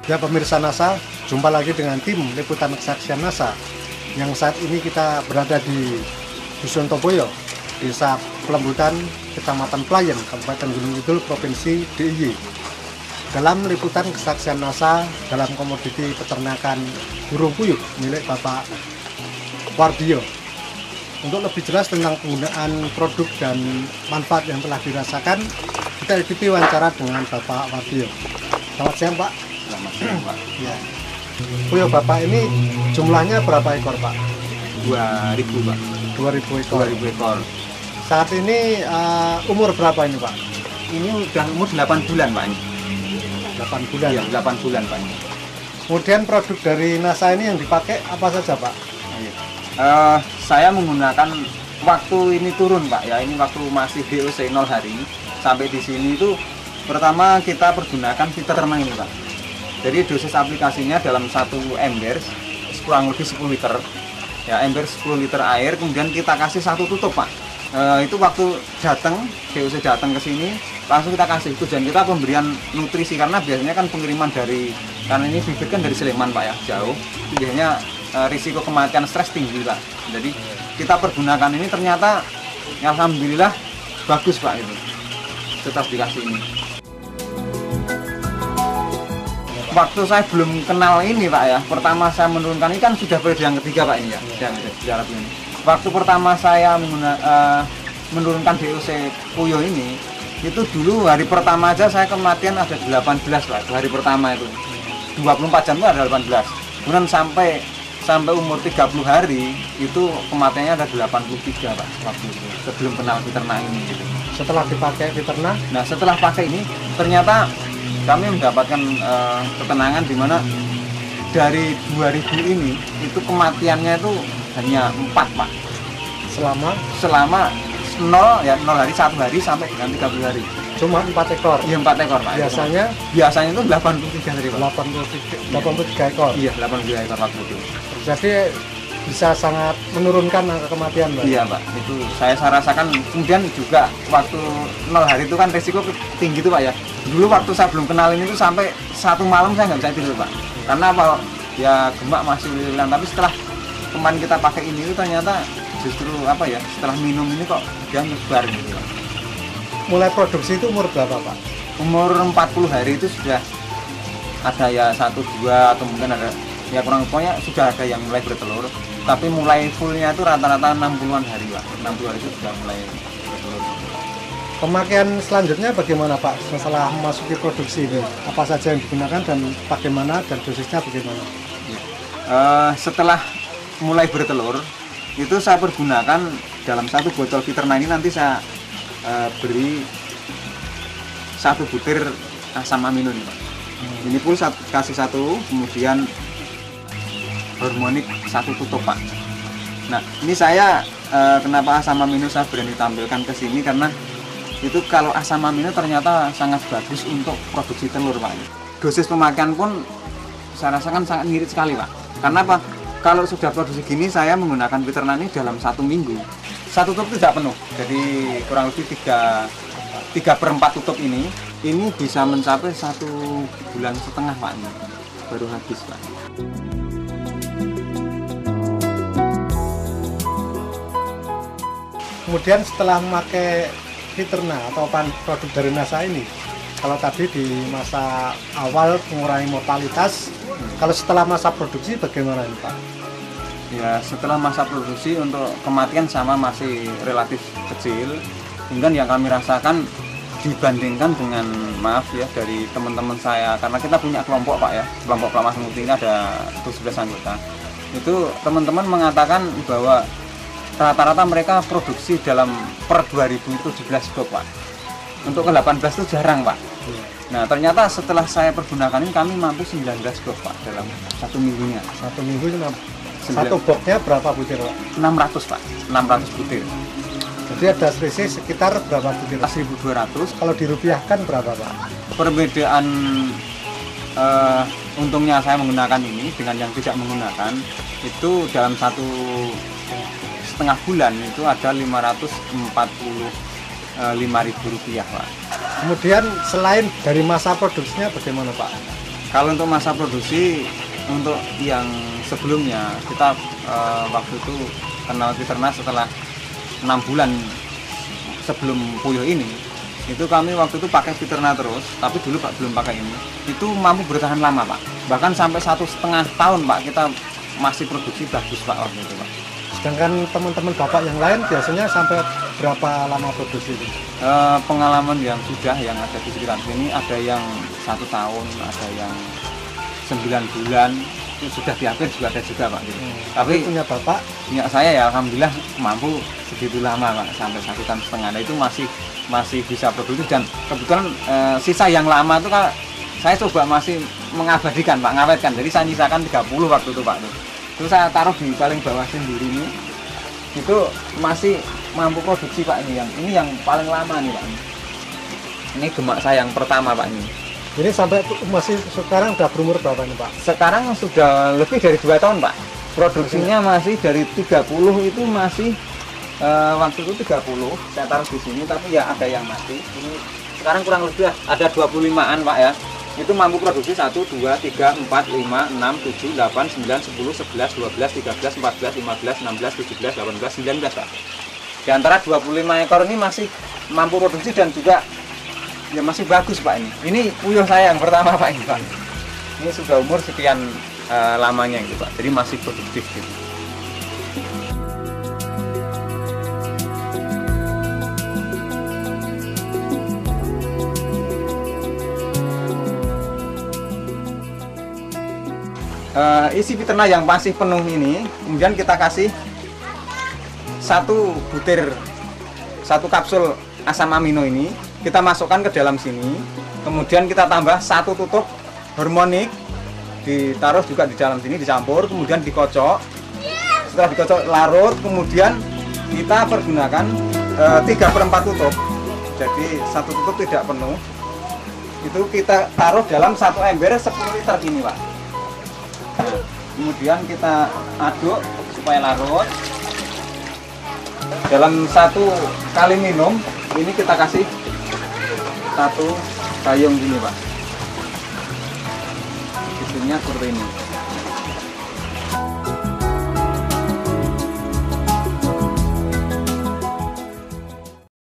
Ya pemirsa NASA, jumpa lagi dengan tim Liputan Kesaksian NASA yang saat ini kita berada di Dusun Topoyo, Desa Pelembutan, Kecamatan Pelayan, Kabupaten Gunung Kidul, Provinsi DIY. Dalam Liputan Kesaksian NASA dalam komoditi peternakan burung puyuh milik Bapak Wardio. Untuk lebih jelas tentang penggunaan produk dan manfaat yang telah dirasakan, kita ikuti wawancara dengan Bapak Wardio. Selamat siang, Pak. Selamat siang, Pak. Ya. Puyuh Bapak ini jumlahnya berapa ekor, Pak? 2000, Pak. 2000 ekor. 2000 ekor. Saat ini umur berapa ini, Pak? Ini udah umur 8 bulan, Pak. 8 bulan. Iya, 8 bulan, Pak. Kemudian produk dari NASA ini yang dipakai apa saja, Pak? Saya menggunakan waktu ini turun, Pak. Ya, ini waktu masih DOC 0 hari sampai di sini itu pertama kita pergunakan filter termang ini, Pak. Jadi dosis aplikasinya dalam satu ember kurang lebih 10 liter. Ya, ember 10 liter air, kemudian kita kasih satu tutup, Pak. Itu waktu datang DOC datang ke sini langsung kita kasih tujuan kita pemberian nutrisi, karena biasanya kan pengiriman dari, karena ini bibit kan dari Sleman, Pak, ya, jauh, biasanya risiko kematian stres tinggi, Pak. Jadi kita pergunakan ini ternyata alhamdulillah bagus, Pak, itu setelah dikasih ini. Waktu saya belum kenal ini, Pak, ya, pertama saya menurunkan ini kan sudah periode yang ketiga, Pak, ini ya, sejarah ini. Waktu pertama saya menurunkan DOC puyuh ini, itu dulu hari pertama aja saya kematian ada 18, Pak, hari pertama itu 24 jam itu ada 18. Kemudian sampai umur 30 hari itu kematiannya ada 83, Pak, waktu itu sebelum kenal peternak ini gitu. Setelah dipakai peternak, Nah, setelah pakai ini ternyata kami mendapatkan ketenangan di mana dari 2000 ini itu kematiannya itu hanya 4, Pak. selama 0 hari, 1 hari sampai dengan 30 hari. cuma 4 ekor. Iya, 4 ekor, Pak. Biasanya itu 83 hari, Pak. 83 ekor. Iya, 83 ekor waktu itu. Jadi bisa sangat menurunkan angka kematian, Pak. Iya, Pak. Itu saya rasakan. Kemudian juga waktu 0 hari itu kan resiko tinggi tuh, Pak, ya. Dulu waktu saya belum kenal ini tuh sampai 1 malam saya nggak bisa tidur, Pak. Karena apa? Ya gemak masih hilang. Tapi setelah kemarin kita pakai ini itu ternyata justru apa ya? Setelah minum ini kok dia nyebar gitu, Pak. Mulai produksi itu umur berapa, Pak? Umur 40 hari itu sudah ada ya 1, 2 atau mungkin ada ya kurang, pokoknya sudah ada yang mulai bertelur. Tapi mulai fullnya itu rata-rata 60-an hari, Pak. 60 hari itu sudah mulai bertelur. Pemakaian selanjutnya bagaimana, Pak, setelah memasuki produksi ini? Apa saja yang digunakan dan bagaimana, dan dosisnya bagaimana? Setelah mulai bertelur itu saya pergunakan dalam satu botol Viterna ini, nanti saya beri 1 butir asam amino nih, Pak. Ini pun kasih 1, kemudian hormonik 1 tutup, Pak. Nah, ini saya kenapa asam amino saya berani tampilkan ke sini, karena itu kalau asam amino ternyata sangat bagus untuk produksi telur, Pak. Dosis pemakaian pun saya rasakan sangat ngirit sekali, Pak. Karena apa? Kalau sudah produksi gini, saya menggunakan Viterna ini dalam 1 minggu. 1 tutup tidak penuh, jadi kurang lebih 3/4 tutup ini bisa mencapai 1,5 bulan, Pak, ini baru habis, Pak. Kemudian setelah memakai Viterna atau produk dari NASA ini, kalau tadi di masa awal mengurangi mortalitas, kalau setelah masa produksi bagaimana ini, Pak? Ya, setelah masa produksi untuk kematian sama masih relatif kecil. Kemudian yang kami rasakan dibandingkan dengan, maaf ya, dari teman-teman saya, karena kita punya kelompok, Pak, ya, kelompok Pelamar Muti ini ada 11 anggota. Itu teman-teman mengatakan bahwa rata-rata mereka produksi dalam per 2017 box, Pak. Untuk ke 18 itu jarang, Pak. Nah, ternyata setelah saya pergunakan ini kami mampu 19 box, Pak, dalam 1 minggunya. 1 minggu satu boxnya berapa butir, Pak? 600, Pak. 600 butir. Jadi ada selisih sekitar berapa butir? 1.200. Kalau dirupiahkan berapa, Pak? Perbedaan untungnya saya menggunakan ini dengan yang tidak menggunakan itu dalam 1,5 bulan itu ada Rp545.000, Pak. Kemudian selain dari masa produksinya bagaimana, Pak? Kalau untuk masa produksi, untuk yang sebelumnya kita waktu itu kenal Fiterna setelah 6 bulan sebelum puyuh ini, itu kami waktu itu pakai Fiterna terus, tapi dulu Pak belum pakai ini. Itu mampu bertahan lama Pak, bahkan sampai 1,5 tahun Pak kita masih produksi bagus Pak waktu itu Pak. Sedangkan teman-teman Bapak yang lain biasanya sampai berapa lama produksi ini? Pengalaman yang sudah yang ada di sekitar sini ada yang 1 tahun, ada yang 9 bulan, itu sudah di akhir juga ada juga Pak. Tapi punya Bapak? Punya saya ya alhamdulillah mampu segitu lama Pak, sampai 1,5 tahun. Nah, itu masih bisa produksi, dan kebetulan sisa yang lama itu kan saya coba masih mengabadikan Pak, ngawetkan. Jadi saya nyisakan 30 waktu itu Pak. Terus saya taruh di paling bawah sendiri ini, itu masih mampu produksi Pak. Ini yang paling lama nih Pak. Ini gemak saya yang pertama Pak ini. Ini sampai masih sekarang udah berumur berapa nih Pak? Sekarang sudah lebih dari 2 tahun Pak. Produksinya masih dari 30 itu masih waktu itu 30 saya taruh di sini, tapi ya ada yang mati. Ini sekarang kurang lebih ada 25-an Pak ya. Itu mampu produksi 1, 2, 3, 4, 5, 6, 7, 8, 9, 10, 11, 12, 13, 14, 15, 16, 17, 18, 19 Pak. Di antara 25 ekor ini masih mampu produksi dan juga ya masih bagus Pak ini. Ini puyuh saya yang pertama Pak ini Pak. Ini sudah umur sekian lamanya gitu Pak. Jadi masih produktif gitu. Isi Fiterna yang masih penuh ini, kemudian kita kasih 1 kapsul asam amino ini, kita masukkan ke dalam sini, kemudian kita tambah 1 tutup hormonik, ditaruh juga di dalam sini, dicampur, kemudian dikocok. Setelah dikocok larut, kemudian kita pergunakan 3/4 tutup, jadi 1 tutup tidak penuh. Itu kita taruh dalam 1 ember 10 liter gini Pak. Nah, kemudian kita aduk supaya larut. Dalam 1 kali minum ini kita kasih 1 gayung gini Pak. Isinya seperti ini.